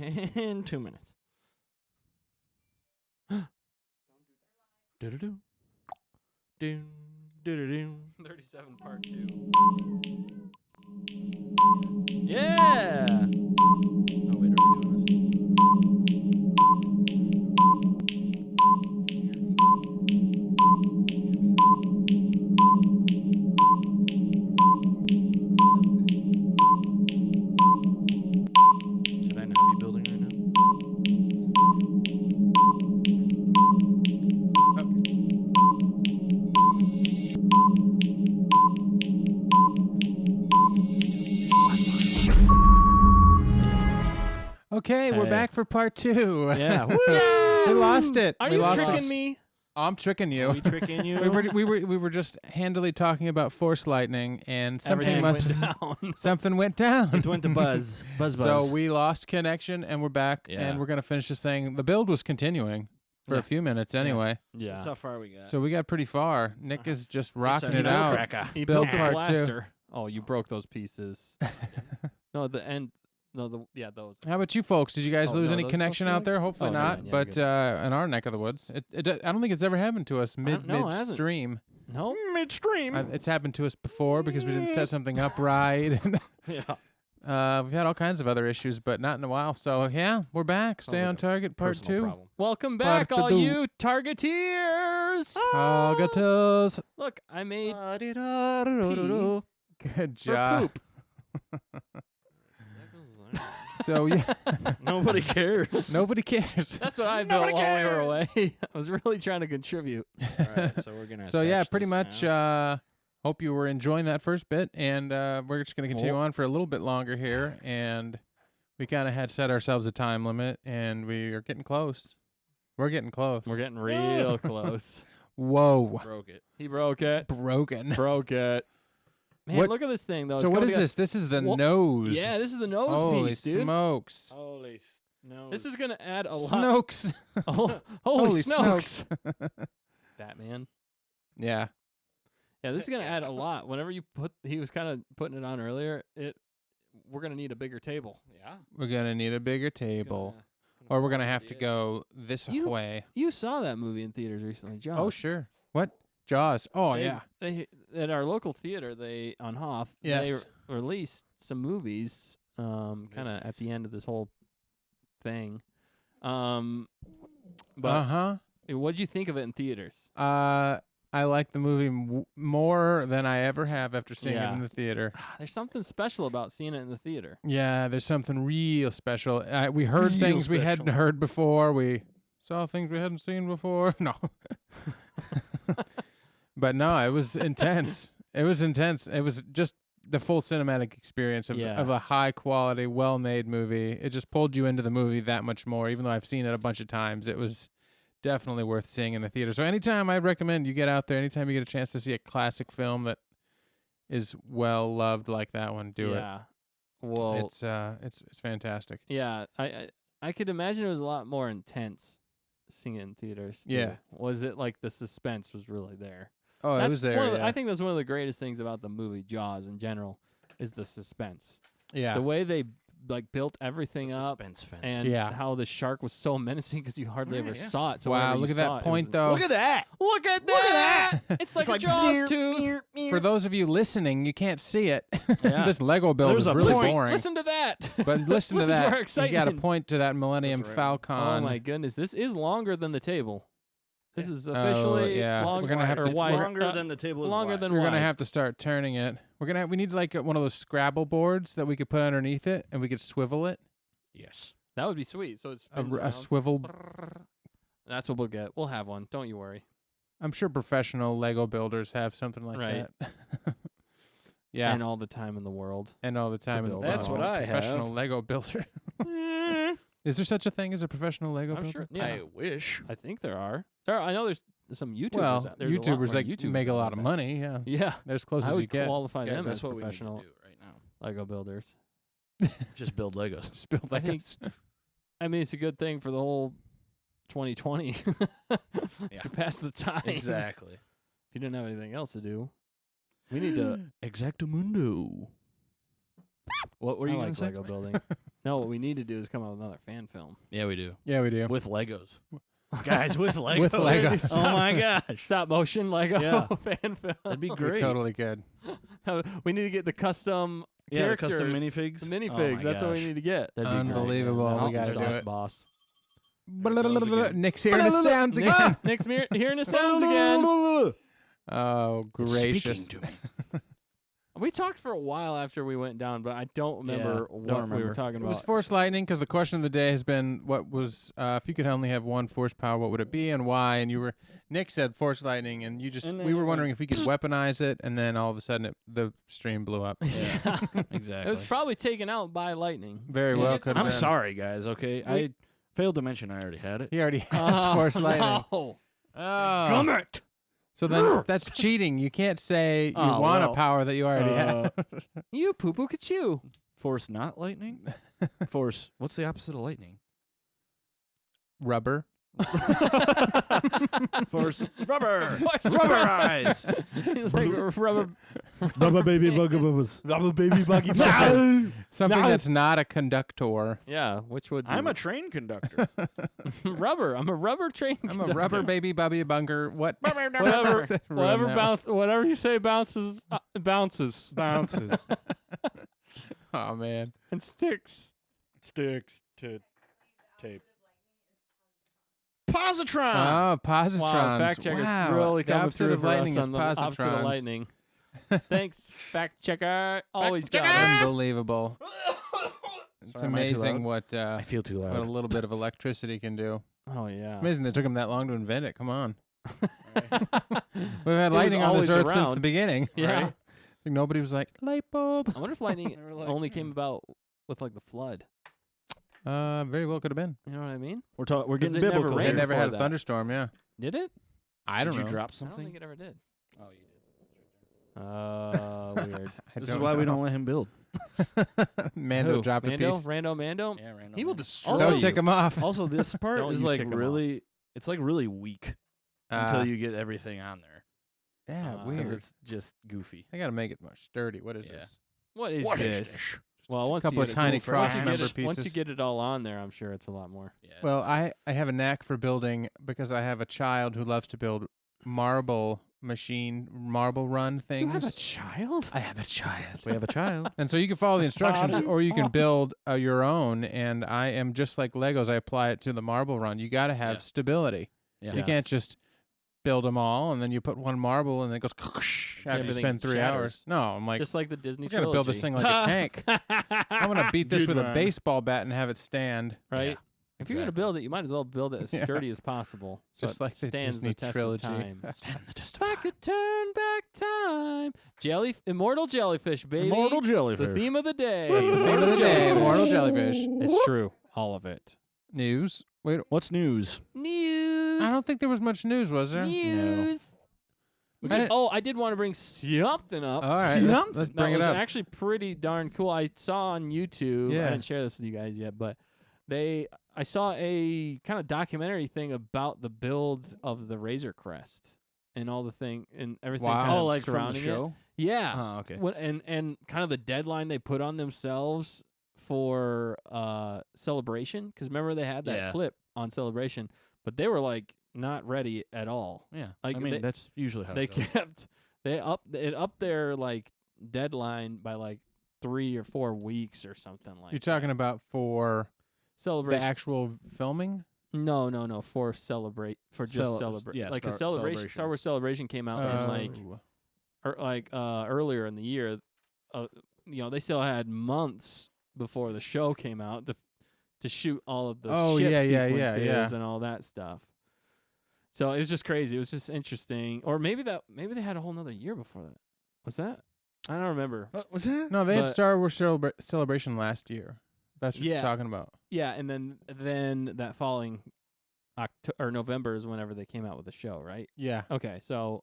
In 2 minutes. Do-do-do. Doom, do-do-do. 37 part 2. Yeah! Oh, wait, are we doing this? Should I not be building right now? Okay, we're Hey. back for part 2. Yeah. We lost it. Are we you lost tricking it. me? I'm tricking you. Are we tricking you? we were just handily talking about force lightning, and something Everything must went down. something went down. It went to buzz. Buzz. So we lost connection, and we're back, Yeah. and we're gonna finish this thing. The build was continuing for Yeah. a few minutes anyway, Yeah. That's how far we got. so we got pretty far. Nick is just rocking It's a it out. nutcracker. He Build built a part 2. blaster. Oh, you broke those pieces. No, the end. No, those. How about you folks? Did you guys Oh, lose no, any those connection supposed to out be there? Hopefully Oh, not. yeah, But good. in our neck of the woods, I don't think it's ever happened to us No, it hasn't. midstream. No. Midstream. It's happened to us before because we didn't set something up right. Yeah. We've had all kinds of other issues, but not in a while. So yeah, we're back. Stay Sounds like on a target, part Personal 2. problem. Welcome back, all Part-2. you targeteers. Targeters. Look, I made Ba-di-da-da-da-da-da. Good for job. poop. So yeah, Nobody cares. nobody cares. That's what I built Nobody while we were cares. away. I was really trying to contribute. All right, so we're gonna. So yeah, attach pretty this much. now. Hope you were enjoying that first bit, and we're just going to continue Cool. on for a little bit longer here. And we kind of had set ourselves a time limit, and we are getting close. We're getting close. We're getting real close. Whoa, broke it. He broke it. broken. Broke it. Man, What- look at this thing, though. So It's what coming is together- this? This is the Well, nose. Yeah, this is the nose Holy piece, dude. smokes. Holy no. This is going to add a lot. Snokes. Oh, Holy holy Snokes. Batman. Yeah. Yeah, this is going to add a lot. Whenever you he was kind of putting it on earlier, we're going to need a bigger table. Yeah. We're going to need a bigger table. Or we're going to have to go this You- way. You saw that movie in theaters recently, Jaws. Oh, sure. What? Jaws. Oh, yeah. They at our local theater, they on Hoff, Yes. they released some movies kind of at Movies. the end of this whole thing. But Uh-huh. what'd you think of it in theaters? I like the movie more than I ever have after seeing it Yeah. in the theater. There's something special about seeing it in the theater. Yeah, there's something real special. We heard Real things we hadn't special. heard before. We saw things we hadn't seen before. No. But no, it was intense. It was intense. It was just the full cinematic experience of Yeah. a high quality, well made movie. It just pulled you into the movie that much more. Even though I've seen it a bunch of times, it was definitely worth seeing in the theater. So anytime I recommend you get out there, anytime you get a chance to see a classic film that is well loved like that one, do it. Yeah. Well, It's fantastic. yeah, I could imagine it was a lot more intense seeing it in theaters. Too. Yeah. Was it like the suspense was really there? Oh, it was there. one of the- Yeah. I think that's one of the greatest things about the movie Jaws in general is the suspense. Yeah. The way they like built everything The up suspense fence. and Yeah. how the shark was so menacing because you hardly ever Yeah. saw it. So Wow, whenever you look at saw that it, point, it was, though. Look at that. Look at Look that! at It's like a Jaws tooth. For those of you listening, you can't see it. Yeah. This Lego build There's is a really point. boring. Listen to that. But listen to Listen to that. our You got to excitement. point to that Millennium That's right. Falcon. Oh my goodness, this is longer than the table. This is officially yeah. We're longer gonna have or to- It's wide, longer than the table is longer wide. than We're wide. gonna have to start turning it. We need like one of those Scrabble boards that we could put underneath it, and we could swivel it. Yes. That would be sweet. So it's A swivel. That's what we'll get. We'll have one. Don't you worry. I'm sure professional Lego builders have something like Right. that. Yeah, And all the time in the world. and all the time in the build world. That's what I have. Professional Lego builder. Is there such a thing as a professional Lego I'm builder? sure. Yeah, I wish. I think there are. I know there's some YouTubers. Well, out- there's a lot more YouTubers like YouTubers make a out lot of there. money. Yeah, Yeah, they're as close I as would you get. qualify Guys, them that's as what we need to professional do right now. Lego builders. Just build Legos. Just build I think- Legos. I mean, it's a good thing for the whole 2020 Yeah. to pass the time. Exactly. If you didn't have anything else to do, we need to. Exactamundo. What were I you like going to say? Lego building. No, what we need to do is come up with another fan film. Yeah, we do. Yeah, we do. With Legos. Guys, with Legos. With Legos. Oh my gosh. Stop motion Lego Yeah. fan film. That'd be We great. totally could. We need to get the custom Yeah, the characters. custom minifigs. The Oh minifigs. my That's what we gosh. need to get. That'd be great. Unbelievable. Oh, We gotta do Sauce it. boss. Nick's hearing the sounds again. Nick's hearing the sounds again. Oh, gracious. Speaking to me. We talked for a while after we went down, but I don't remember don't what we remember. were talking It about. was Force Lightning because the question of the day has been, what was, if you could only have one Force power, what would it be and why? And Nick said Force Lightning, and you just, And we then were it wondering if we could weaponize it, and then all of a sudden the stream blew up. Yeah, It exactly. was probably taken out by lightning. Very Yeah, well get could some- have I'm been. sorry, guys. Okay, I failed to mention I already had it. He already has Force Lightning. No. Oh. Gummit. So then that's cheating. You can't say you Oh, want a well, power that you already have. You poo-poo ka-chew. Force not lightning. Force. What's the opposite of lightning? Rubber. Force rubber. Force Rubber eyes. It's like rubber. Rubber baby buggaboos. Rubber baby buggy Something No. that's not a conductor. Yeah, which would be I'm a train conductor. rubber. I'm a rubber train. I'm a conductor. rubber baby bubby bunker. What? Whatever. Ruin Whatever that one. whatever you say bounces. Bounces Bounces. Oh man. and sticks. Sticks to tape. Positron. Oh, positrons. Wow, fact checkers Wow. really the coming opposite through of for lightning us is on the opposite of positrons. lightning. Thanks, fact checker. Always got it. Unbelievable. It's Sorry, am I too amazing loud? what I feel too what a loud. little bit of electricity can do. Oh yeah. Amazing they took them that long to invent it. Come on. We've It had was lightning on this always earth since the around. beginning. Yeah. Right? Like nobody was like light bulb. I wonder if lightning They were like, only came about with like the flood. Very well could have been. You know what I mean? We're 'Cause getting it never biblical. They rained here. never had a before that. thunderstorm. Yeah. Did it? I don't Did know. you drop I don't something? think it ever did. Oh, you Weird. I This is don't why we know. don't let him build. Mando Who? dropped Mando? a piece. Mando? Yeah, random. He will man. destroy Also, Don't you. take him off. Also, this part Don't is you like tick 'em off. really. It's like really weak until you get everything on there. Yeah, 'Cause weird. It's just goofy. I gotta make it more sturdy. What is Yeah. this? What is What is this? this? Well, once couple you of get tiny it, once you get cross-member it- Once you pieces. get it all on there, I'm sure it's a lot more. Yeah. Well, I have a knack for building because I have a child who loves to build marble run things. child? I have a child. we have a child. And so you can follow the instructions Body. or you can build your own. And I am just like Legos. I apply it to the marble run. You got to have Yeah. stability. Yeah. You can't just build them all and then you put one marble and it goes after you Everything spend 3 hours. shatters. No, I'm like, Just like the Disney we're going to build this thing like a tank. I'm going to beat this Good with a man. baseball bat and have it stand. right? Yeah, If you're gonna exactly. build it, you might as well build it as Yeah. sturdy as possible, so Just it like the stands Disney the test trilogy. of time. Stand the test If I could turn back time, immortal jellyfish, baby. Immortal jellyfish. The theme of the day. That's the theme of the day, immortal jellyfish. It's true, all of it. News. Wait, What's news? News. I don't think there was much news, was there? News. We I did- didn't- oh, I did want to bring something up. All right, See, let's bring that it was up. actually pretty darn cool. I saw on YouTube. Yeah. I didn't share this with you guys yet, but I saw a kind of documentary thing about the build of the Razor Crest and all the thing and everything Wow. kind Oh, of like from the surrounding show? it. Yeah. Oh, okay. What and kind of the deadline they put on themselves for Celebration, because remember they had that Yeah. clip on Celebration, but they were like not ready at all. Yeah. Like, I mean, they- that's usually how They it goes. kept they up their like deadline by like 3 or 4 weeks or something like. You're talking that. about for the Celebration? actual filming? No, for just celebrate. yeah, like a Star- celebration. Celebration. Star Wars Celebration came out in like Oh. earlier in the year. They still had months before the show came out to shoot all of the Oh, ship yeah, sequences yeah. and all that stuff. So it was just crazy. It was just interesting. Or maybe they had a whole nother year before that. Was that? I don't remember. Was that? No, they had But- Star Wars Celebration last year. That's what Yeah. you're talking about. Yeah, and then that following November is whenever they came out with the show, right? Yeah. Okay, so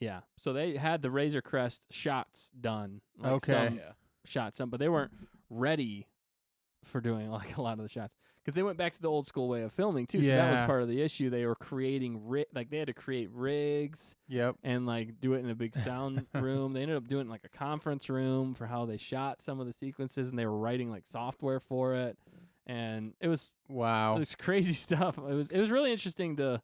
yeah, so they had the Razor Crest shots done. Like Okay. some shots done, but they weren't ready for doing like a lot of the shots because they went back to the old school way of filming too. So that was Yeah. part of the issue. They were creating like they had to create rigs Yep. and like do it in a big sound room. They ended up doing like a conference room for how they shot some of the sequences, and they were writing like software for it. And it was Wow. crazy stuff. It was really interesting to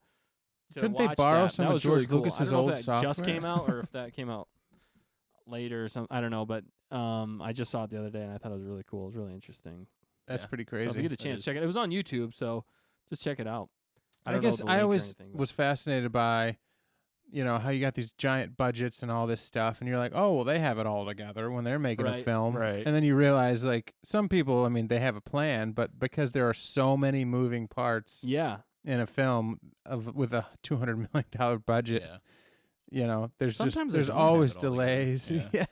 Couldn't they watch borrow that. some That of was George really cool. Lucas's I don't know old if that just software? came out or if that came out later or something. I don't know, but I just saw it the other day and I thought it was really cool. It was really interesting. That's Yeah. pretty So crazy. if you get a chance, check it. It was on YouTube, so just check it out. I don't know guess the I link or always anything, but- was fascinated by, how you got these giant budgets and all this stuff, and you're like, oh, well, they have it all together when they're making a Right. film. Right. And then you realize, like, some people, I mean, they have a plan, but because there are so many moving parts Yeah. in a film with a $200 million budget, Yeah. there's Sometimes they there's don't have always it all together. delays. Yeah. Yeah.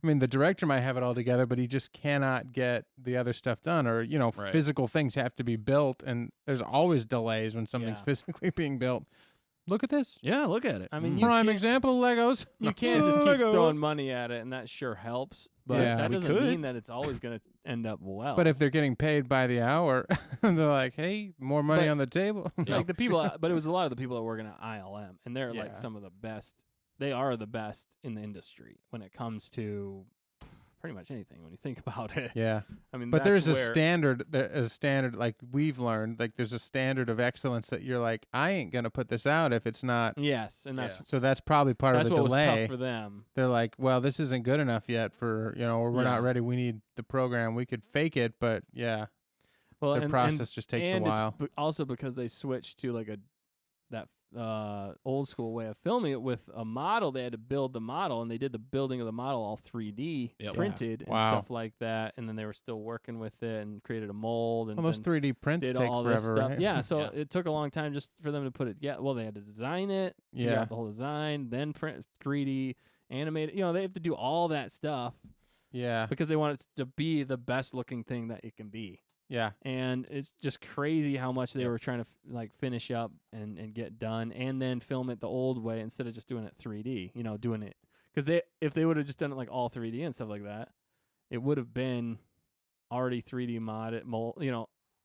I mean, the director might have it all together, but he just cannot get the other stuff done, or Right. physical things have to be built, and there's always delays when something's Yeah. physically being built. Look at this. Yeah, look at it. I mean, you Prime can't- example, Legos. You can't just keep Legos. throwing money at it, and that sure helps. But Yeah, that we doesn't could. mean that it's always going to end up well. But if they're getting paid by the hour, they're like, "Hey, more money But- on the table." like the people, but it was a lot of the people that work in ILM, and they're Yeah. like some of the best. They are the best in the industry when it comes to pretty much anything. When you think about it, Yeah, I mean, but that's there's a where- standard like we've learned. Like there's a standard of excellence that you're like, I ain't gonna put this out if it's not. Yes, and that's Yeah. So that's probably part that's of the what was delay. tough for them. They're like, well, this isn't good enough yet for or we're Yeah. not ready. We need the program. We could fake it, but yeah, Well, the and, process just takes a and it's while. also because they switched to like that old school way of filming it with a model. They had to build the model, and they did the building of the model all 3D Yep. printed and Wow. stuff like that. And then they were still working with it and created a mold and Well, those then 3D prints did take all this forever, stuff. right? Yeah, so Yeah. it took a long time just for them to put it. Yeah, well, they had to design it, figure Yeah. out the whole design, then print 3D, animate it. They have to do all that stuff Yeah, because they want it to be the best looking thing that it can be. yeah. And it's just crazy how much they Yep. were trying to finish up and get done, and then film it the old way instead of just doing it 3D. Doing it because if they would have just done it like all 3D and stuff like that, it would have been already 3D mold.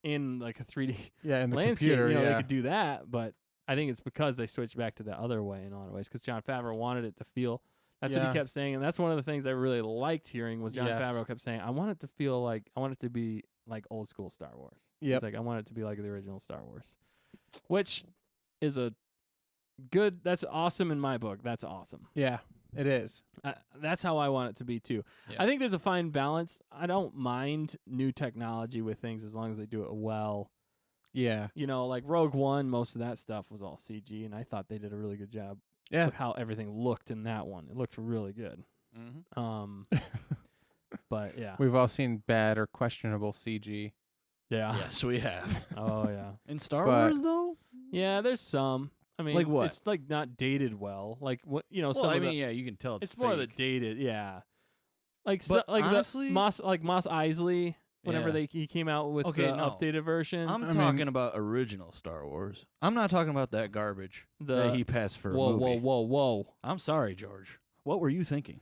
In like a 3D Yeah, in the landscape. computer, They yeah. could do that, but I think it's because they switched back to the other way in a lot of ways. Because Jon Favreau wanted it to feel. That's what Yeah. he kept saying, and that's one of the things I really liked hearing was Jon Yes. Favreau kept saying, "I want it to feel like I want it to be like old school Star Wars." Yep. He's like, "I want it to be like the original Star Wars," which is that's awesome in my book. That's awesome. Yeah, it is. That's how I want it to be too. Yeah. I think there's a fine balance. I don't mind new technology with things as long as they do it well. Yeah, Like Rogue One, most of that stuff was all CG, and I thought they did a really good job yeah. with how everything looked in that one. It looked really good. Mm-hmm. But yeah, We've all seen bad or questionable CG. yeah, Yes, we have. oh yeah, In Star But- Wars, though? yeah. There's some. I mean, Like what? It's like not dated well. Like what some Well, I of mean, the, yeah, you can tell it's more of the fake. dated. Yeah, like But like honestly- the Moss Eisley. Whenever Yeah. he came out with Okay, the no. updated versions, I'm I mean- talking about original Star Wars. I'm not talking about that garbage that he passed for a whoa, movie. whoa. I'm sorry, George. What were you thinking?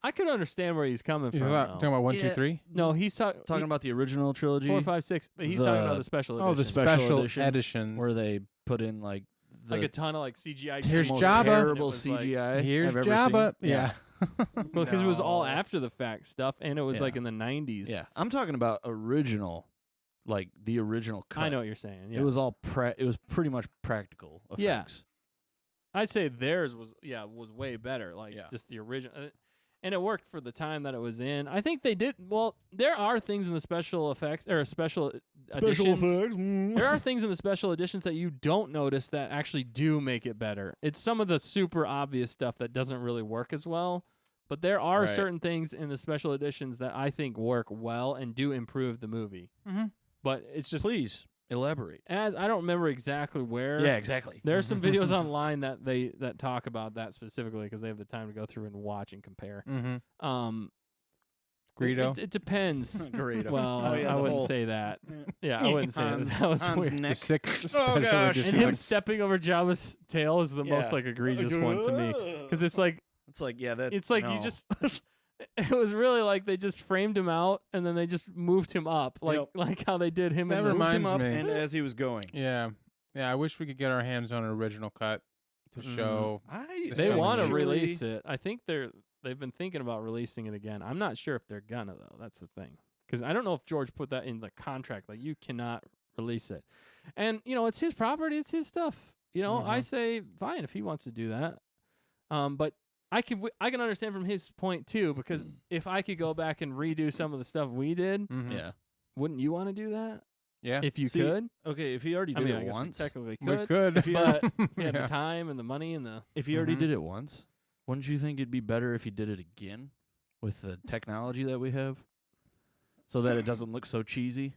I could understand where he's coming You're from. talking about 1, 2, Yeah. 3. No, he's Talking about the original trilogy 4, 5, 6. But he's talking about the- the special Oh, the edition. special special edition, editions. where they put in like the Like a ton of like CGI. Here's characters, most Jabba. and it terrible was, like- CGI Here's I've ever Jabba. seen. Yeah. because it was all No. after the fact stuff, and it was Yeah. like in the 90s. Yeah, I'm talking about original, like the original cut. I know what you're saying. Yeah. It was all it was pretty much practical effects. Yeah. I'd say theirs was way better. Like Yeah. just the original, and it worked for the time that it was in. I think they did well. There are things in the special effects or special editions. There are things in the special editions that you don't notice that actually do make it better. It's some of the super obvious stuff that doesn't really work as well. But there are Right. certain things in the special editions that I think work well and do improve the movie. Mm-hmm. But it's just Please elaborate. as I don't remember exactly where. Yeah, exactly. There are some videos online that talk about that specifically because they have the time to go through and watch and compare. Mm-hmm. It, Greedo. it depends. Great. Well, Oh, yeah, I the wouldn't whole- say that. Yeah, I wouldn't say that. That was Han's weird. The neck. 6th special gosh. edition. And him stepping over Jabba's tail is the most Yeah. like egregious one to me because it's like It's like yeah, that it's like no. you just it was really like they just framed him out and then they just moved him up, like how they did him. That in the reminds Moved him up me. and as he was going. Yeah. I wish we could get our hands on an original cut to show. They want to actually- release it. I think they've been thinking about releasing it again. I'm not sure if they're gonna though. That's the thing. Because I don't know if George put that in the contract. Like you cannot release it, and it's his property. It's his stuff. I say fine if he wants to do that. But I can understand from his point too, because if I could go back and redo some of the stuff we did, Yeah. wouldn't you want to do that? Yeah. If you See, could, Okay, if he already I did mean, I it guess once, we technically we could, could. but he had Yeah. the time and the money and the. if he already Mhm. did it once, wouldn't you think it'd be better if he did it again with the technology that we have, so that it doesn't look so cheesy?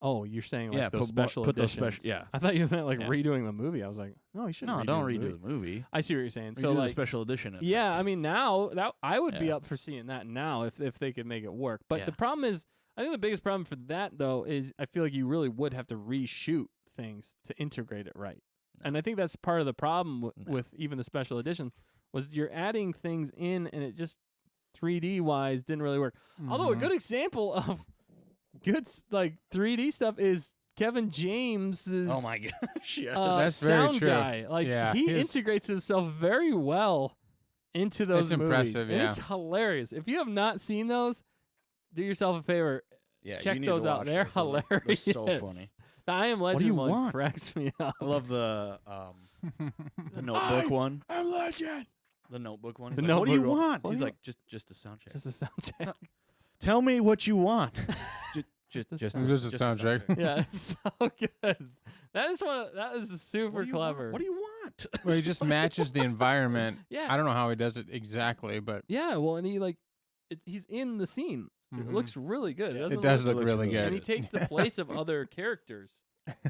Oh, you're saying like Yeah, those put special those editions? special- yeah. I thought you meant like Yeah. redoing the movie. I was like, no, you shouldn't. No, redo don't the redo movie. the movie. I see what you're saying. Redo So the like, special edition. yeah, I effects. mean now that I would be Yeah. up for seeing that now if they could make it work. But the Yeah. problem is, I think the biggest problem for that though is I feel like you really would have to reshoot things to integrate it right. And I think that's part of the problem with even the special edition was you're adding things in and it just 3D wise didn't really work. Although a good example of good like 3D stuff is Kevin James's Oh my gosh! Yes. That's very sound true. guy. Like Yeah, he his- integrates himself very well into those It's movies. impressive, And yeah. it's hilarious. If you have not seen those, do yourself a favor. Yeah, Check you need to those out. watch They're those. Those are- hilarious. They're so funny. The I Am do you Legend one want? cracks me up. I love the Notebook one. I'm legend. The Notebook one. The He's like, what do you Notebook one. want? What do He's you like, just a sound check. Just a sound check. Tell me what you want. just a just sound Just a sound check. Yeah, it's so good. That is super What do you want? clever. What do you want? Well, he just matches the environment. Yeah. I don't know how he does it exactly, but Yeah, well, and he's in the scene. It Mhm. looks really good. It, Yeah. doesn't it does look- look looks really really and good. he takes the place of other characters.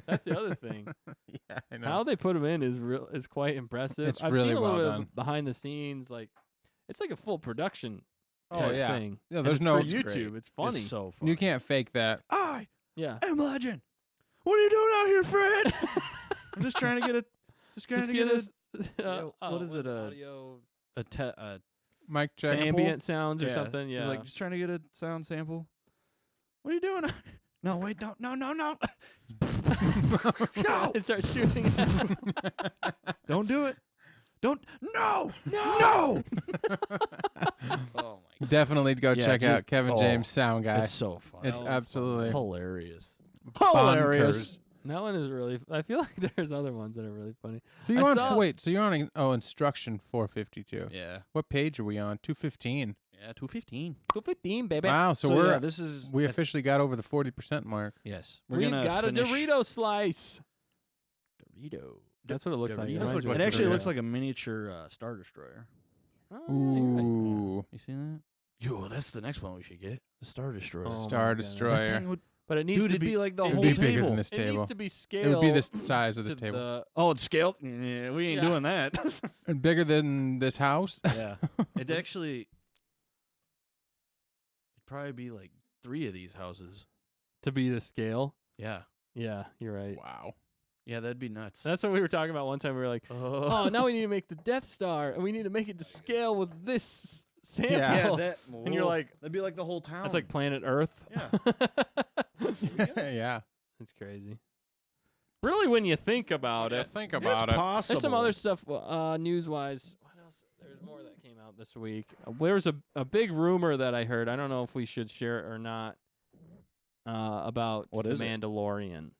That's the other thing. Yeah, I know. How they put him in is quite impressive. It's I've really seen a little well bit done. of behind the scenes, like it's like a full production Oh, type yeah. thing. Yeah, And there's it's no- for It's YouTube. great. It's funny. It's so funny. You can't fake that. I Yeah. am legend. What are you doing out here, Fred? I'm just trying to get a. Just trying Just to get get us. what is it, Audio a Mic check. ambient sounds or yeah. something. He's Yeah. like just trying to get a sound sample. What are you doing? No, wait, don't. No. No. They start shooting. Don't do it. Don't. No. No. Oh my. Definitely go Yeah, check just- out Kevin oh, James sound guy. It's so funny. It's That one's absolutely hilarious. bonkers. That one is really. I feel like there's other ones that are really funny. So you're I on saw- wait, so you're on instruction 452. Yeah. What page are we on? 215. Yeah. 215. 215, baby. Wow, so, So we're yeah, this is we officially got over the 40% mark. yes. We gonna got a finish Dorito slice. Dorito. That's what it looks like. Doritos. It Does reminds look me like It of actually Dorito. looks like a miniature Star Destroyer. Oh, yeah, you're right. Ooh. You seen that? Yo, that's the next one we should get. The Star Destroyer. Oh my Star God. That Destroyer. thing would, But it needs dude, to it'd be like the it It'd whole be needs bigger table. than this It table. needs to be scaled. It would be the size of to this table. the- Oh, it's scaled. Yeah, we ain't Yeah. doing that. And bigger than this house. yeah, it'd actually. It'd probably be like 3 of these houses. to be the scale. Yeah, Yeah, you're right. Wow. yeah, that'd be nuts. That's what we were talking about one time. We were like, oh, now we need to make the Death Star, and we need to make it to scale with this sample. Yeah. yeah, that. And you're like, that'd be like the whole town. that's like planet Earth. Yeah. Yeah. It's crazy. Really, when you think about it. Think It's about it. possible. There's some other stuff news-wise. What else? There's more that came out this week. There's a big rumor that I heard. I don't know if we should share it or not. About What the is it? Mandalorian.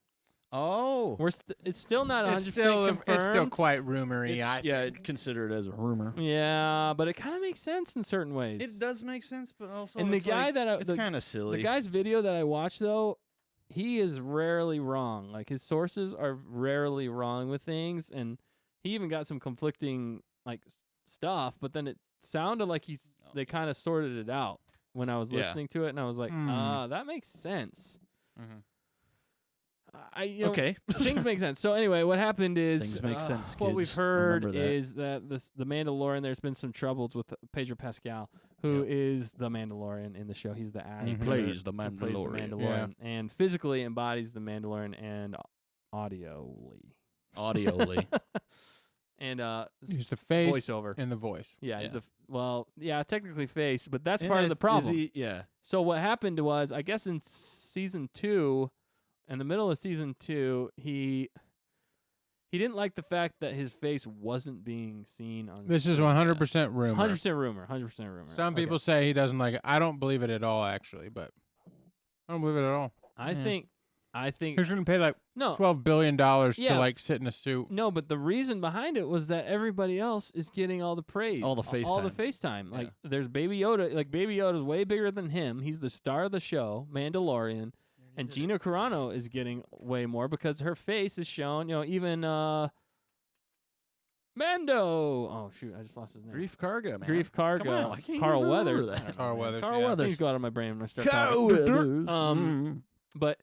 Oh, It's still not 100% It's still confirmed. quite rumory. yeah, I'd consider it as a rumor. Yeah, but it kind of makes sense in certain ways. It does make sense, but also And the it's guy like, that it's kind of silly. The guy's video that I watched though, he is rarely wrong. Like his sources are rarely wrong with things, and he even got some conflicting like stuff. But then it sounded like they kind of sorted it out when I was Yeah. listening to it, and I was like, that makes sense. Mhm. Okay, things make sense. So anyway, what happened is Things make sense, what we've kids. heard Remember that. is that the Mandalorian. There's been some troubles with Pedro Pascal, who is the Mandalorian in the show. He's the actor. He Mhm. plays the who plays the Mandalorian. Mandalorian and physically embodies the Mandalorian and audioly. Audioly. and He's the face voiceover. and the voice. Yeah, he's Yeah. technically face, but that's And part of that- the problem. yeah. So what happened was, I guess in season 2, in the middle of season 2, he didn't like the fact that his face wasn't being seen on. This is screen. 100% rumor. 100% rumor. 100% rumor. Some Okay. people say he doesn't like it. I don't believe it at all, actually, but I don't believe it at all. I Yeah. think. He's going to pay like No. $12 billion Yeah. to like sit in a suit. No, but the reason behind it was that everybody else is getting all the praise, All the all the FaceTime. FaceTime. Like there's Baby Yoda. Like Baby Yoda's way bigger than him. He's the star of the show, Mandalorian, and Gina Carano is getting way more because her face is shown. Even Mando. Oh shoot, I just lost his name. Grief Karga, man. Grief Karga. Come on, I can't Carl even remember Weathers. that. Carl Weathers. Carl yeah. Weathers. Things go out of my brain when I start Carl talking. Weathers. But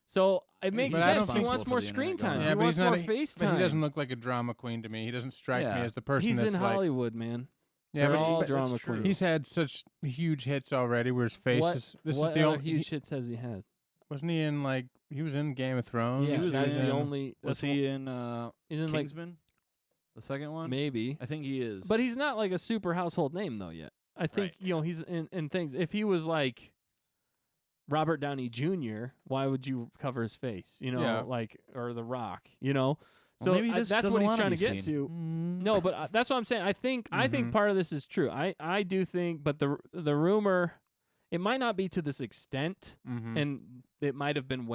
so it makes But I don't sense. He think- wants for more the screen internet time. going Yeah, He but wants he's not more a- FaceTime. But he doesn't look like a drama queen to me. He doesn't strike me Yeah. as the person He's that's in like. Hollywood, man. Yeah, They're but all but drama true. queens. he's had such huge hits already where his face what is. This what is the other only. huge hits has he had? Wasn't he in like. He was in Game of Thrones. Yeah, was that's in- the only. Was that's he in He's in like Kingsman? The second one? maybe, I think he is. but he's not like a super household name though yet. I think Right. he's in things. If he was like Robert Downey Jr., why would you cover his face? Yeah. Like or The Rock. Well, So maybe he just that's doesn't what he's wanna trying to be get seen. to. No, but that's what I'm saying. I think Mhm. part of this is true. I do think, but the rumor, it might not be to this extent, Mm-hmm. and it might have been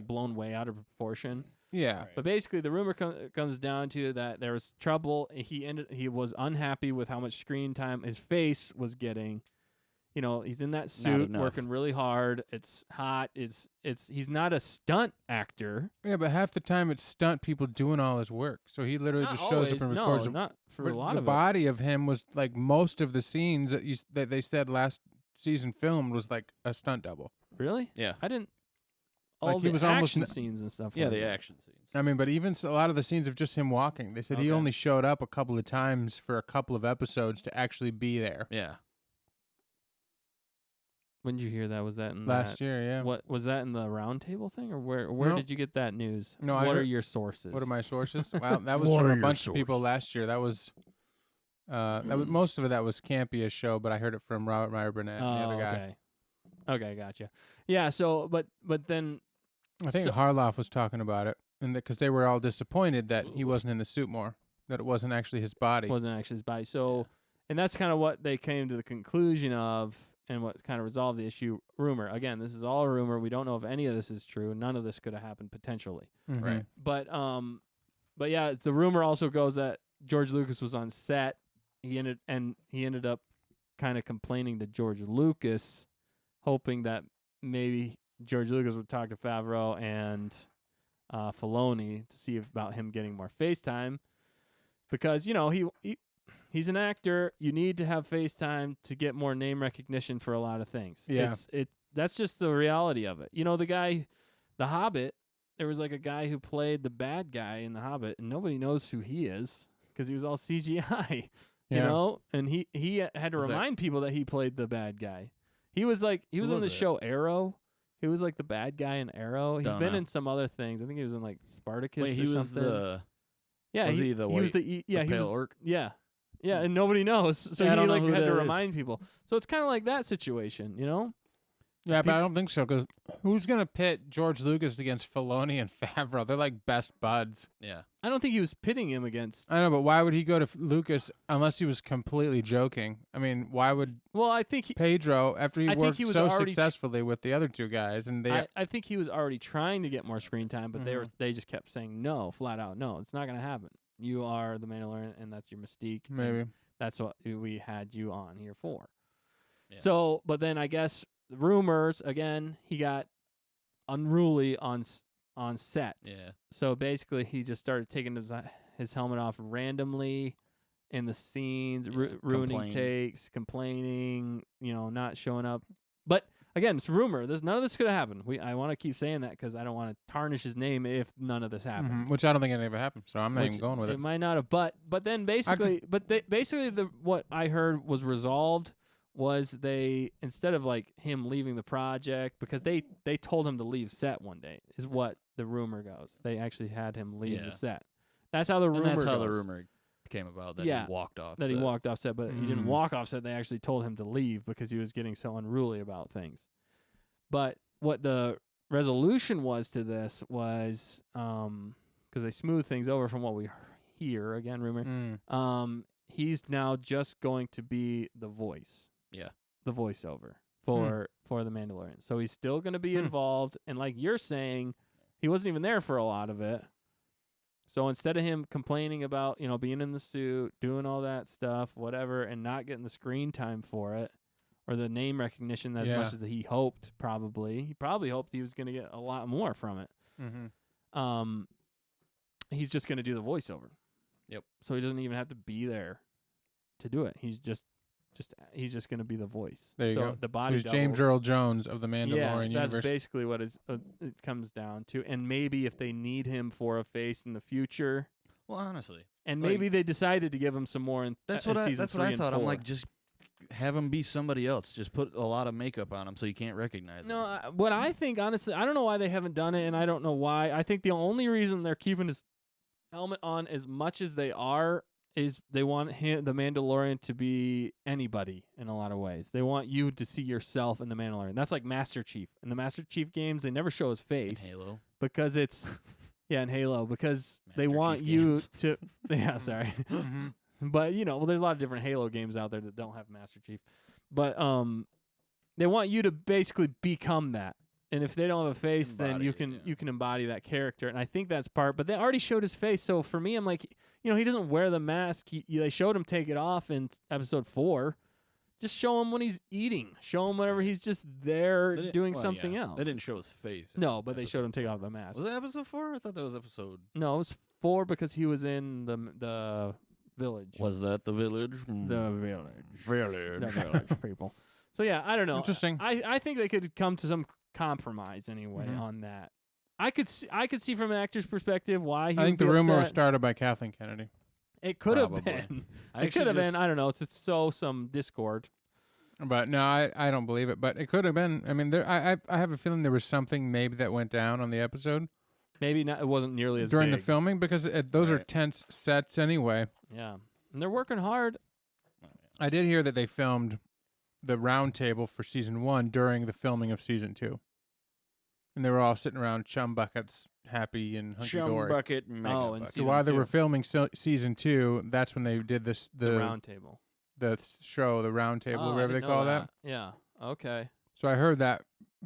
blown way out of proportion. Yeah. But basically, the rumor comes down to that there was trouble. He was unhappy with how much screen time his face was getting. He's in that suit enough. working really hard. It's hot. He's not a stunt actor. Yeah, but half the time it's stunt people doing all his work. So he literally Not just shows up always. and No, records. not for But a lot the of it. body of him was like most of the scenes that they said last season filmed was like a stunt double. Really? Yeah. I didn't. Like, All he the was almost action n- scenes and stuff. Yeah, like the that. action scenes. I mean, but even a lot of the scenes of just him walking, they said he Okay. only showed up a couple of times for a couple of episodes to actually be there. Yeah. When did you hear that? Was that in Last that, year, yeah. What was that in the roundtable thing, or where No. did you get that news? No, I what are heard- your sources? What are my sources? Well, that was What from are a your bunch of people sources? last year. That was most of it. That was Campia's show, but I heard it from Robert Meyer Burnett, and the other guy. Okay. Okay, gotcha. Yeah. So, but then I think So- Harloff was talking about it, and because they were all disappointed that he wasn't in the suit more, that it wasn't actually his body. wasn't actually his body. So, and that's kind of what they came to the conclusion of, and what kind of resolved the issue. Rumor. Again, this is all a rumor. We don't know if any of this is true. None of this could have happened potentially. Mhm. Right. But yeah, the rumor also goes that George Lucas was on set. He ended up kind of complaining to George Lucas, hoping that maybe George Lucas would talk to Favreau and Filoni to see about him getting more FaceTime, because he's an actor. You need to have FaceTime to get more name recognition for a lot of things. Yeah. That's just the reality of it. The guy, The Hobbit, there was like a guy who played the bad guy in The Hobbit, and nobody knows who he is because he was all CGI, Yeah. and he had to Was that- remind people that he played the bad guy. He was in was the it? show Arrow. He was like the bad guy in Arrow. He's Don't been know. in some other things. I think he was in like Spartacus Wait, or he was something. was he the he was white- the the he pale was orc? yeah, and nobody knows. So Yeah, I he don't know like who had to that is. remind people. So it's kind of like that situation, Yeah, but I don't think so, because who's going to pit George Lucas against Filoni and Favreau? They're like best buds. Yeah. I don't think he was pitting him against. I know, but why would he go to Lucas unless he was completely joking? I mean, why would Well, I think Pedro, after he I think worked he was so already successfully with the other two guys, and they I think he was already trying to get more screen time, but Mhm. they just kept saying no, flat out, no, it's not gonna happen. You are the Mandalorian, and that's your mystique. and maybe. that's what we had you on here for. Yeah. So, but then I guess rumors again. He got unruly on set. Yeah. So basically, he just started taking his helmet off randomly in the scenes, Yeah, ruining complain. takes, complaining, not showing up. But again, it's rumor. None of this could have happened. I want to keep saying that because I don't want to tarnish his name if none of this happened. Mhm, which I don't think any of it happened, so I'm not Which even going with it. might not have, but then basically, what I heard was resolved was they, instead of like him leaving the project, because they told him to leave set one day, is what the rumor goes. They actually had him leave Yeah. the set. That's how the rumor And that's how goes. the rumor came about that Yeah, he walked off. that he set. walked off set, but he didn't walk off set. They actually told him to leave because he was getting so unruly about things. But what the resolution was to this was, because they smooth things over from what we hear, again, rumor, he's now just going to be the voice. Yeah. The voiceover for the Mandalorian. So he's still going to be involved. And like you're saying, he wasn't even there for a lot of it. So instead of him complaining about, being in the suit, doing all that stuff, whatever, and not getting the screen time for it, or the name recognition as much as he hoped, he probably hoped he was going to get a lot more from it. He's just going to do the voiceover. Yep. So he doesn't even have to be there to do it. He's just going to be the voice. There you so go. The body so he's James Earl Jones of the Mandalorian that's universe. basically what it comes down to. And maybe if they need him for a face in the future. Well, honestly. And maybe they decided to give him some more in season 3 That's what I thought. 4. I'm like, just have him be somebody else. Just put a lot of makeup on him so you can't recognize him. No, what I think, honestly, I don't know why they haven't done it, and I don't know why. I think the only reason they're keeping his helmet on as much as they are is they want the Mandalorian to be anybody in a lot of ways. They want you to see yourself in the Mandalorian. That's like Master Chief. In the Master Chief games, they never show his face. In Halo. Because it's... Yeah, in Halo, because Master they want Chief you games. to... Yeah, sorry. But, there's a lot of different Halo games out there that don't have Master Chief. But they want you to basically become that. And if they don't have a face, then you can embody that character. And I think that's part. But they already showed his face. So for me, I'm like, he doesn't wear the mask. They showed him take it off in episode 4. Just show him when he's eating. Show him whenever he's just there doing something else. They didn't show his face. No, but they showed him take off the mask. Was that episode 4? I thought that was episode... No, it was 4 because he was in the village. Was that the village? The village. Village. The village people. So yeah, I don't know. Interesting. I think they could come to some compromise anyway on that. I could see from an actor's perspective why he I think would the be rumor was upset. started by Kathleen Kennedy. It could have Probably. been. I It could have actually been. I don't know. To sow some discord. But no, I don't believe it. But it could have been. I mean, I have a feeling there was something maybe that went down on the episode Maybe not. It wasn't nearly as during the big. filming because those are Right. tense sets anyway. Yeah, and they're working hard. I did hear that they filmed the round table for season 1 during the filming of season 2. And they were all sitting around chum buckets, happy and hunky dory. bucket, mega Oh, and bucket. So season while they 2. were filming season 2, that's when they did this The round table. the show, the round table, Oh, I whatever they didn't know call that. Yeah. Okay. So I heard that,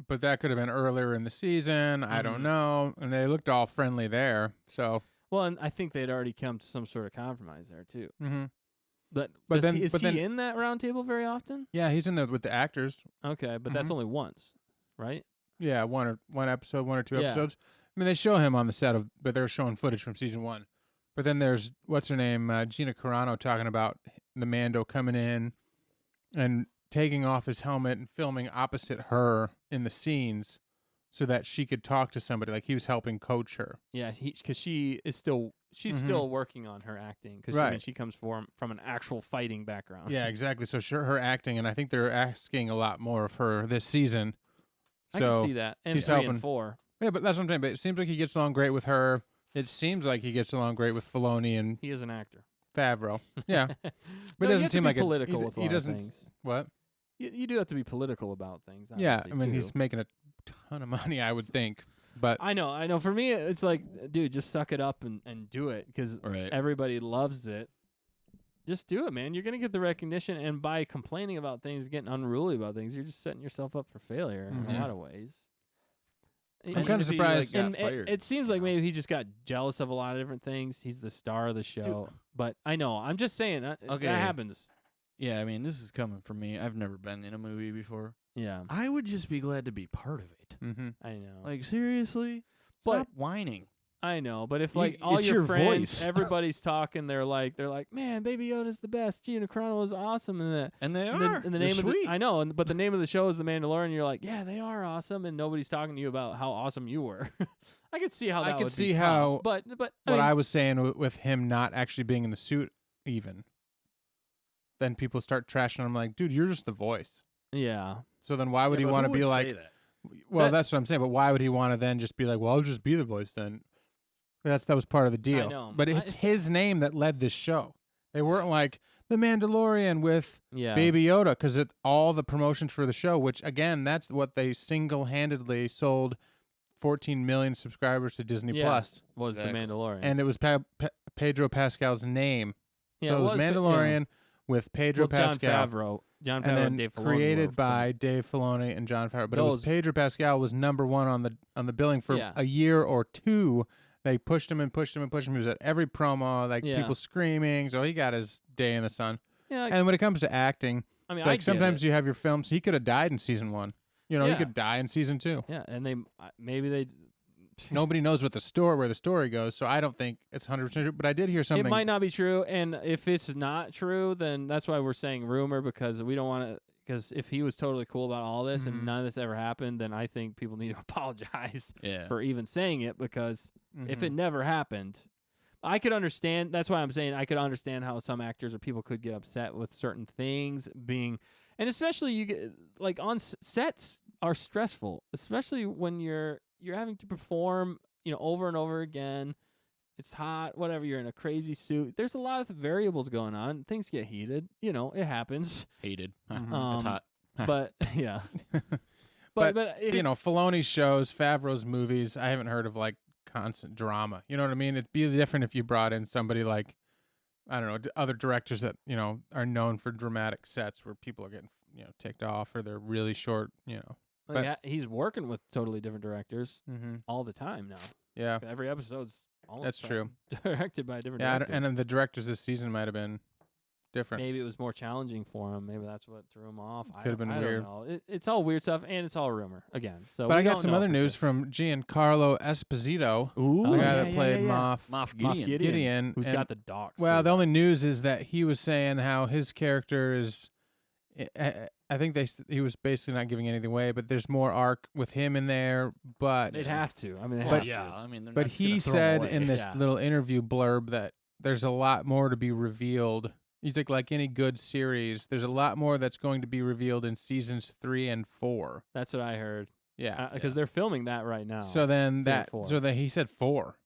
but that could have been earlier in the season. I don't know. And they looked all friendly there. So. Well, and I think they'd already come to some sort of compromise there too. Mm-hmm. But then- is but he then- in that round table very often? Yeah, he's in there with the actors. Okay, but that's only once, right? Yeah, one or two Yeah. episodes. I mean, they show him on the set but they're showing footage from season 1. But then there's what's her name, Gina Carano, talking about the Mando coming in and taking off his helmet and filming opposite her in the scenes, so that she could talk to somebody. Like he was helping coach her. Yeah, because she's still working on her acting because Right. she comes from an actual fighting background. Yeah, exactly. So sure, her acting, and I think they're asking a lot more of her this season. I So can see that. And he's 3 helping. and 4. Yeah, but that's what I'm saying. But it seems like he gets along great with her. It seems like he gets along great with Filoni and He is an actor. Favreau. Yeah, but it you doesn't have seem to like be political he with a he lot doesn't. of things. What? You do have to be political about things. Yeah, obviously, I mean too. he's making a ton of money, I would think. But I know. For me, it's like, dude, just suck it up and do it because Right. everybody loves it. Just do it, man. You're gonna get the recognition, and by complaining about things, getting unruly about things, you're just setting yourself up for failure in a lot of ways. I'm kind of surprised. And it seems like maybe he just got jealous of a lot of different things. He's the star of the show, but I know. I'm just saying that happens. Yeah, I mean, this is coming from me. I've never been in a movie before. Yeah, I would just be glad to be part of it. mm-hmm. I know. Like, seriously? But- Stop whining. I know, but if You- like all it's your your friends, voice. everybody's talking, they're like, man, Baby Yoda's the best. Gina Carano is awesome, and And they and are. the They're name of sweet. I know, but the name of the show is The Mandalorian. You're like, yeah, they are awesome, and nobody's talking to you about how awesome you were. I could see how that could would see be tough, how but What I mean, I was saying with him not actually being in the suit, even. Then people start trashing him like, dude, you're just the voice. yeah, So then why would Yeah, he but want to who be would like? say that? Well, That- that's what I'm saying. But why would he want to then just be like, well, I'll just be the voice then? That was part of the deal. know. But it's his name that led this show. They weren't like The Mandalorian with Yeah. Baby Yoda, because all the promotions for the show, which again, that's what they single-handedly sold 14 million subscribers to Disney Yeah. Plus, Was Exactly. the Mandalorian. and it was Pedro Pascal's name. yeah, So it was Mandalorian with Pedro Well, John Pascal. Favreau. John Favreau And then and Dave Filoni created were by Dave Filoni and John Favreau. But it was Those- Pedro Pascal was number one on the billing for Yeah. a year or two. They pushed him and pushed him and pushed him. He was at every promo, like Yeah. people screaming. So he got his day in the sun. Yeah, And when it comes to acting, I mean, it's I like get sometimes it. you have your films. He could have died in season 1. You know, he Yeah. could die in season 2. Yeah, and they maybe they. Nobody knows what where the story goes. So I don't think it's 100% true. But I did hear something. It might not be true, and if it's not true, then that's why we're saying rumor, because we don't want to. Because if he was totally cool about all this Mhm. and none of this ever happened, then I think people need to apologize Yeah. for even saying it, because if Mhm. it never happened, I could understand. That's why I'm saying I could understand how some actors or people could get upset with certain things being, and especially you get like on sets are stressful, especially when you're having to perform, over and over again. It's hot, whatever. You're in a crazy suit. There's a lot of variables going on. Things get heated. It happens. Hated. Mhm. It's hot. But yeah, But, but if Filoni's shows, Favreau's movies, I haven't heard of like constant drama. You know what I mean? It'd be different if you brought in somebody like, I don't know, other directors that, are known for dramatic sets where people are getting, ticked off or they're really short, but- yeah, he's working with totally different directors Mm-hmm. all the time now. Yeah. Every episode's almost That's true. directed by a different Yeah, director. and then the directors this season might have been different. Maybe it was more challenging for him. Maybe that's what threw him off. Could have been I weird. Don't know. It's all weird stuff, and it's all rumor again. So, But we I got don't some know other for news sure. from Giancarlo Esposito, Ooh. the guy yeah, that played Moff Moff Moff Gideon. Gideon, who's and- got the docs. Well, the only news is that he was saying how his character is. I think he was basically not giving anything away, but there's more arc with him in there. But they'd have to. I mean, they Well, have yeah. to. I mean, they're but not just gonna he throw 'em said away. in this Yeah. little interview blurb that there's a lot more to be revealed. He's like any good series, there's a lot more that's going to be revealed in seasons 3 and 4. That's what I heard. Yeah. Because they're filming that right now. So then 3 or 4. he said 4.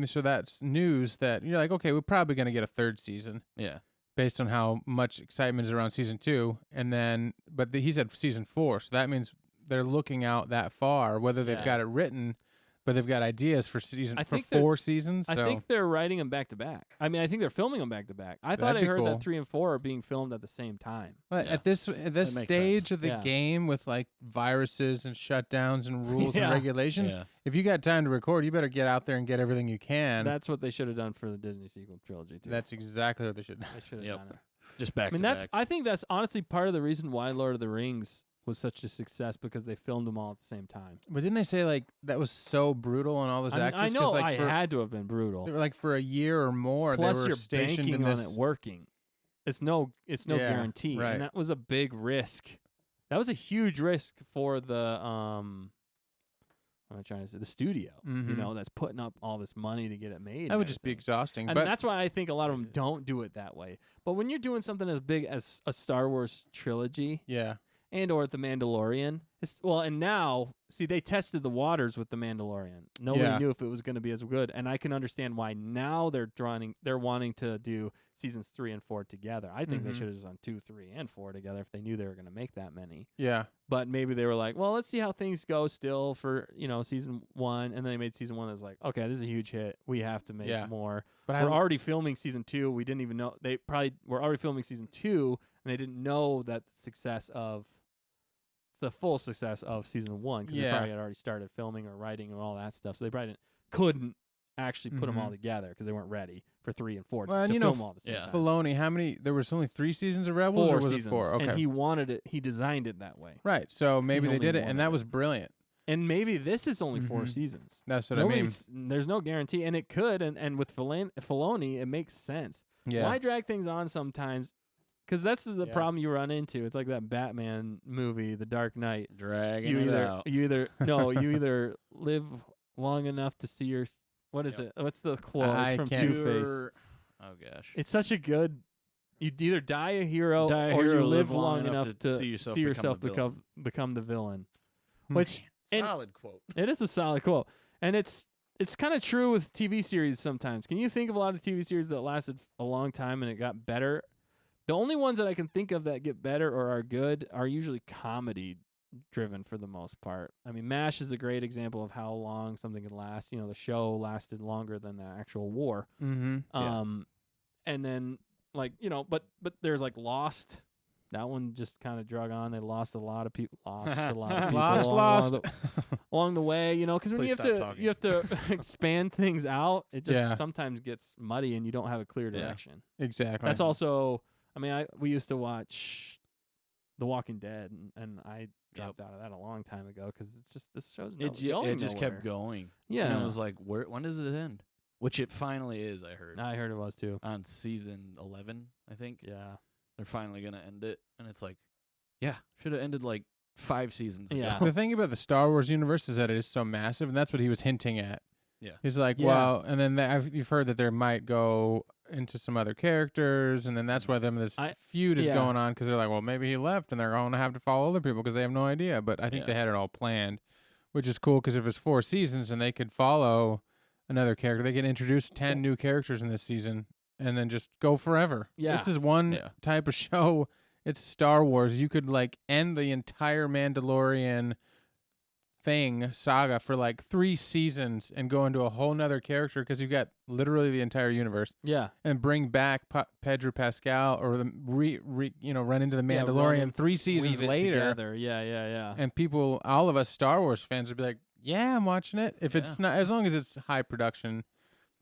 So that's news that you're like, okay, we're probably going to get a 3rd season Yeah. based on how much excitement is around season 2. And then, he said season 4. So that means they're looking out that far, whether they've Yeah. got it written, but they've got ideas for I for think they're- 4 seasons. So I think they're writing them back to back. I mean, I think they're filming them back to back. I thought That'd I be heard cool. that 3 and 4 are being filmed at the same time. But Yeah. at this That makes stage sense. of the Yeah. game with like viruses and shutdowns and rules Yeah. and regulations, Yeah. if you got time to record, you better get out there and get everything you can. That's what they should have done for the Disney sequel trilogy too. That's exactly what they should. They should have Yep. done it. Just back I mean, to that's. back. I think that's honestly part of the reason why Lord of the Rings was such a success, because they filmed them all at the same time. But didn't they say like that was so brutal on all those I mean, actors? I 'Cause, know like, I for, had to have been brutal. they were like for a year or more. Plus, they were you're stationed banking in on this. it working. It's no Yeah, guarantee, right. and that was a big risk. That was a huge risk for the what am I trying to say? The studio, Mhm. that's putting up all this money to get it made. That and would just be everything. exhausting. And but that's why I think a lot of them don't do it that way. But when you're doing something as big as a Star Wars trilogy yeah, and or The Mandalorian, and now, see, they tested the waters with The Mandalorian. Nobody Yeah. knew if it was going to be as good, and I can understand why now they're wanting to do seasons 3 and 4 together. I think they Mhm. should have done 2, 3, and 4 together if they knew they were going to make that many. yeah, But maybe they were like, well, let's see how things go still for, season 1. And then they made season 1 that was like, okay, this is a huge hit. We have to make Yeah. more. but We're already filming season 2. We didn't even know. They probably were already filming season 2, and they didn't know that the full success of season 1, because they Yeah. probably had already started filming or writing and all that stuff. So they probably couldn't actually put them all Mhm. together because they weren't ready for 3 and 4 Well, and to you know, film all the same yeah. time. Filoni, how many? There was only 3 seasons of Rebels, 4 or was seasons, it 4? Okay, and he wanted it. He designed it that way. right. So maybe they only did it, and wanted that it. was brilliant. And maybe this is only 4 Mhm. seasons. That's what I mean. There's no guarantee, and it could. And with Filoni, it makes sense. Yeah, Why drag things on sometimes? Because that's the Yeah. problem you run into. It's like that Batman movie, The Dark Knight. Dragging You it either out. you either live long enough to see your what is it? What's the quote? I It's from can't- Two Face. Oh gosh. It's such a good. You either die a hero Die a or hero, you live long enough to see see yourself yourself become the become the villain. Hmm. Which and- Solid quote. it is a solid quote, and it's it's kind of true with TV series sometimes. Can you think of a lot of TV series that lasted a long time and it got better? The only ones that I can think of that get better or are good are usually comedy driven for the most part. I mean, MASH is a great example of how long something can last. The show lasted longer than the actual war. Mm-hmm. And then but there's like Lost. That one just kind of drug on. They lost a lot of people. Lost. Along the way, because when you have to expand things out, it just sometimes gets muddy and you don't have a clear direction. Exactly. That's also. I mean, we used to watch The Walking Dead, and I dropped out of that a long time ago because it's just this show's it just kept going. Yeah, and it was like, when does it end? Which it finally is. I heard it was too on season 11. I think. Yeah, they're finally gonna end it, and it's like, should have ended like 5 seasons ago. Yeah. The thing about the Star Wars universe is that it is so massive, and that's what he was hinting at. Yeah. He's like, well, and then you've heard that there might go into some other characters, and then that's why this feud is going on, because they're like, well, maybe he left, and they're going to have to follow other people because they have no idea. But I think they had it all planned, which is cool, because if it's 4 seasons and they could follow another character, they can introduce 10 new characters in this season and then just go forever. Yeah. This is one type of show. It's Star Wars. You could end the entire Mandalorian saga for 3 seasons and go into a whole nother character, because you've got literally the entire universe. Yeah. And bring back Pedro Pascal, or run into the Mandalorian 3 seasons later. Together. Yeah. And people, all of us Star Wars fans, would be like, yeah, I'm watching it. If it's not, as long as it's high production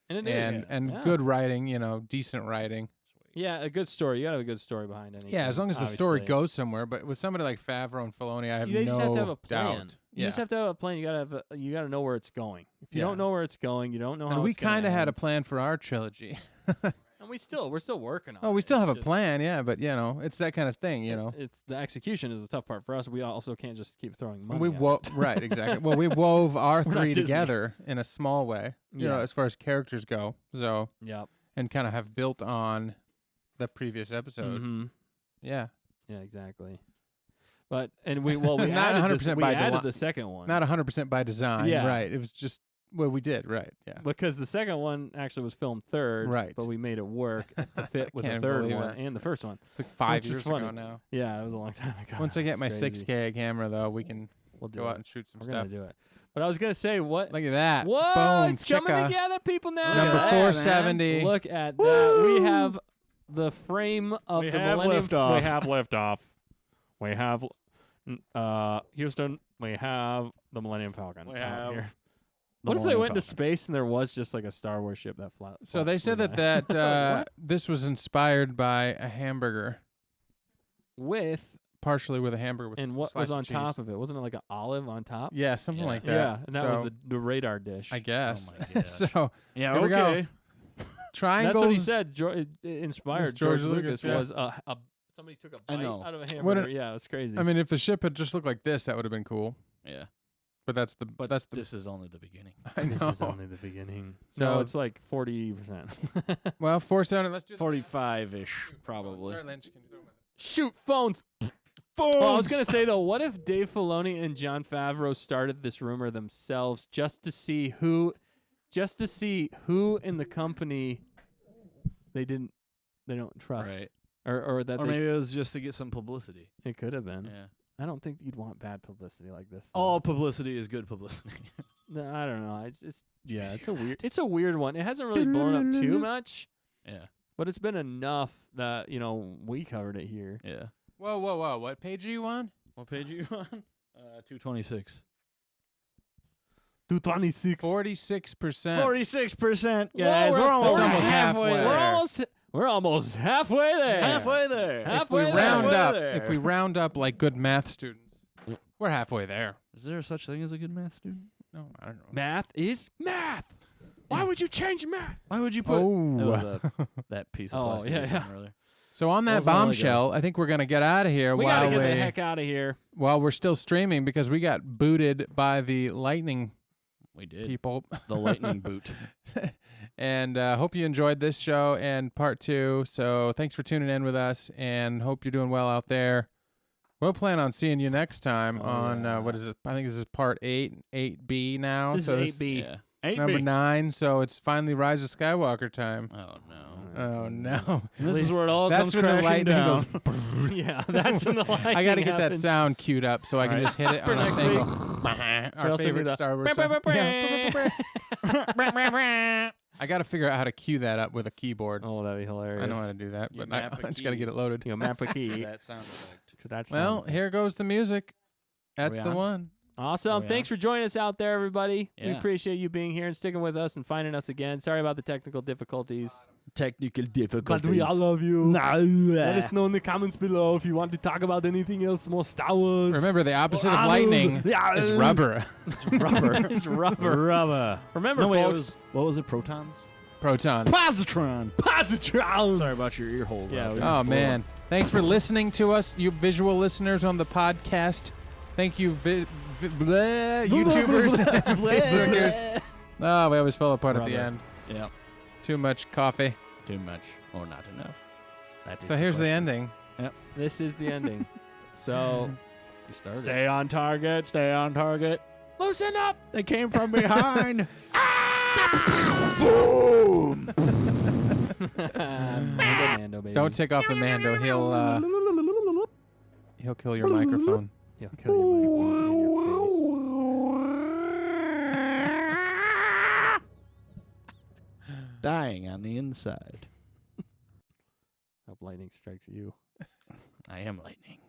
and it is. Good writing, decent writing. Yeah, a good story. You got to have a good story behind anything. Yeah, as long as the story goes somewhere. But with somebody like Favreau and Filoni, I have you just have to have a plan. doubt. You just have to have a plan. You got to know where it's going. If you don't know where it's going, you don't know how. And we kind of had a plan for our trilogy. And we're still working on it. Oh, we still have a plan, but it's that kind of thing, It's the exception is the tough part for us. We also can't just keep throwing money. Right, exactly. Well, we wove our 3 together in a small way, as far as characters go. So, and kind of have built on the previous episode. Mm-hmm. Yeah, exactly. But we not added 100% we by added the second one. Not 100% by design. Right. It was just. Well, we did, right, yeah. Because the second one actually was filmed third, right, but we made it work to fit with the third one and the first one. Like 5 years ago now. Yeah, it was a long time ago. Once I get my 6K camera, though, we'll go out and shoot some stuff. We're going to do it. But I was going to say, what? Look at that. What? Boom, It's coming together, people, now. Number 470. Look at that. We have the frame of the Millennium. Liftoff. We have liftoff. We have Houston. We have the Millennium Falcon. We have here. What if they went into space and there was just like a Star Wars ship that flew? So they said that this was inspired by a hamburger. Partially with a hamburger with and what was on top of it? Wasn't it like an olive on top? Yeah, something like that. Yeah, and that was the radar dish. I guess. Oh my gosh. So here we go. Triangles. That's what he said. It inspired George Lucas was somebody took a bite out of a hamburger. Yeah, it was crazy. I mean, if the ship had just looked like this, that would have been cool. Yeah. But this is only the beginning. I know. This is only the beginning. So no, it's like 40%. Well, 470. Let's do 45-ish, probably. Shoot phones. Well, I was gonna say though, what if Dave Filoni and Jon Favreau started this rumor themselves just to see who in the company they don't trust, right? Or maybe it was just to get some publicity. It could have been. Yeah. I don't think you'd want bad publicity like this. Though. All publicity is good publicity. No, I don't know. It's a weird one. It hasn't really blown up too much. Yeah. But it's been enough that, we covered it here. Yeah. Whoa. What page are you on? What page are you on? 226. 226. 46%. 46%, guys. Whoa, we're almost halfway there. We're almost halfway there. Halfway there. If we round up like good math students, we're halfway there. Is there such thing as a good math student? No, I don't know. Math is math. Why would you change math? Why would you put that piece of plastic earlier? So on that bombshell, I think we're gonna get out of here. We gotta get the heck out of here while we're still streaming, because we got booted by the lightning. We did. People. The lightning boot. And hope you enjoyed this show and part 2. So thanks for tuning in with us, and hope you're doing well out there. We'll plan on seeing you next time on what is it? I think this is part 8, 8B now. This is 8B. Yeah. Ain't Number me. 9, so it's finally Rise of Skywalker time. Oh no. Oh no. This is where it all That's comes when the crashing lightning down. goes. Yeah, that's when the lightning I got to get that happens. sound queued up so I can Alright. just hit it For on the next thing. week. Our also do favorite the Star Wars song. Yeah. I got to figure out how to cue that up with a keyboard. Oh, that'd be hilarious. I know how to do that, You but I map a just got to key. get it loaded. You know, map a To key. that sound effect. To that Well, sound. here goes the music. That's we the on? one. Awesome. Oh, yeah. Thanks for joining us out there, everybody. We Yeah. appreciate you being here and sticking with us and finding us again. Sorry about the technical difficulties. Technical difficulties. But we all love you. No. Let us know in the comments below if you want to talk about anything else, more Star Wars. Remember, the opposite of lightning is rubber. Rubber. It's rubber. Rubber. Remember, No, wait, folks. what was it? Protons? Proton. Positron. Positrons. Sorry about your ear holes. Yeah, out we- there. Oh, man. Thanks for listening to us, you visual listeners on the podcast. Thank you, YouTubers, Facebookers. Oh, we always fall apart at the Rubber. end. Yeah. Too much coffee. Too much or not enough. That is So here's the question. ending. This is the ending. So You started. stay on target. Stay on target. Loosen up. They came from behind. Boom. Mando, baby. Don't take off the Mando. He'll kill your microphone. He'll kill you in your face. Dying on the inside. Hope lightning strikes you. I am lightning.